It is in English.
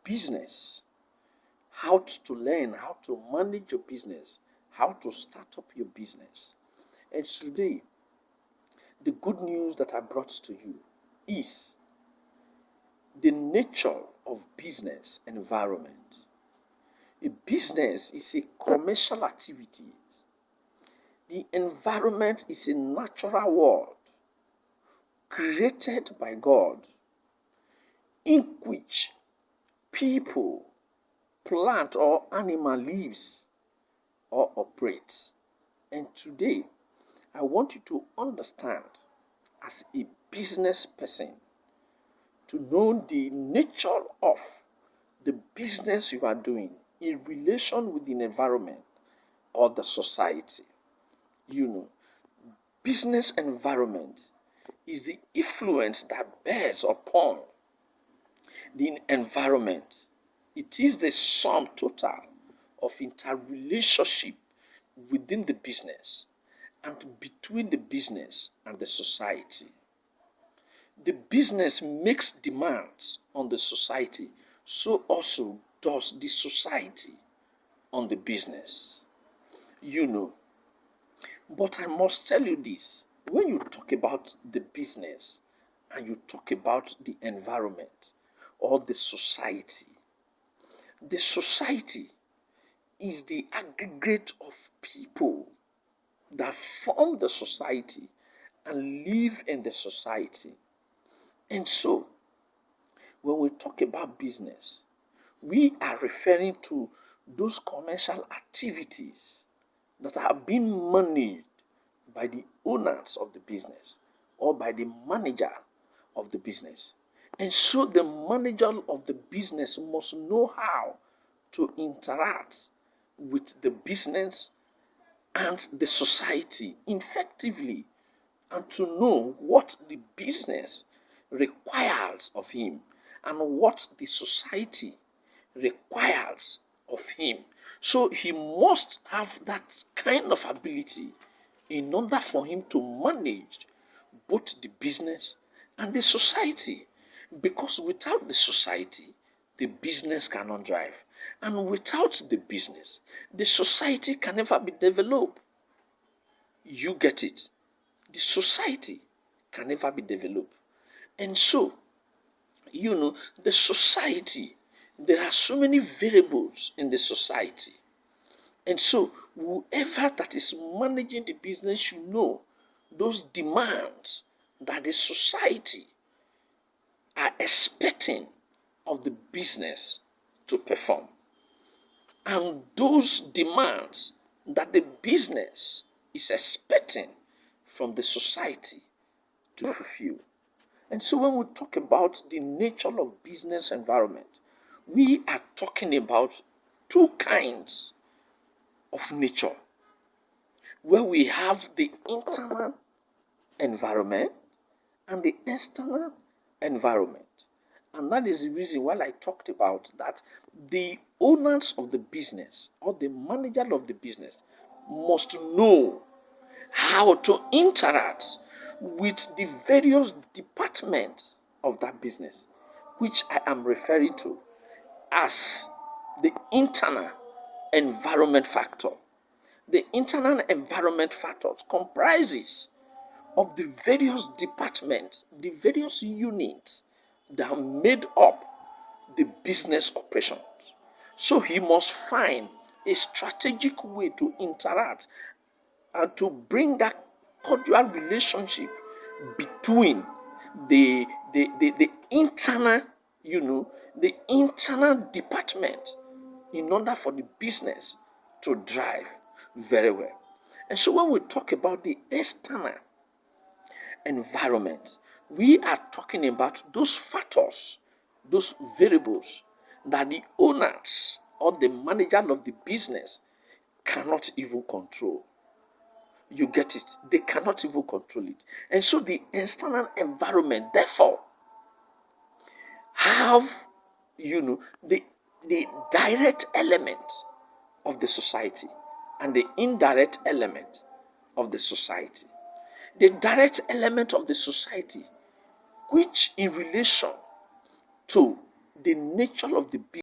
business, how to learn how to manage your business, how to start up your business. And today, the good news that I brought to you is the nature of business environment. A business is a commercial activity. The environment is a natural world created by God in which people, plant, or animal lives or operates. And today, I want you to understand as a business person to know the nature of the business you are doing in relation with the environment or the society. Business environment is the influence that bears upon the environment. It is the sum total of interrelationship within the business and between the business and the society. The business makes demands on the society, so also does the society on the business. But I must tell you this, when you talk about the business and you talk about the environment or the society is the aggregate of people that form the society and live in the society. And so, when we talk about business, we are referring to those commercial activities that are being managed by the owners of the business or by the manager of the business. And so the manager of the business must know how to interact with the business and the society effectively, and to know what the business requires of him and what the society requires of him. So he must have that kind of ability in order for him to manage both the business and the society. Because without the society, the business cannot drive. And without the business, the society can never be developed. You get it? The society can never be developed. And so, the society, there are so many variables in the society. And so, whoever that is managing the business should know those demands that the society are expecting of the business to perform. And those demands that the business is expecting from the society to fulfill. And so when we talk about the nature of business environment, we are talking about two kinds of nature, where we have the internal environment and the external environment. And that is the reason why I talked about that the owners of the business or the manager of the business must know how to interact with the various departments of that business, which I am referring to as the internal environment factor. The internal environment factors comprises of the various departments, the various units that made up the business operations. So he must find a strategic way to interact and to bring that cordial relationship between the internal, the internal department in order for the business to drive very well. And so when we talk about the external environment, we are talking about those factors, those variables that the owners or the manager of the business cannot even control. You get it? They cannot even control it. And so the external environment, therefore, have, the direct element of the society and the indirect element of the society. The direct element of the society, which in relation to the nature of the business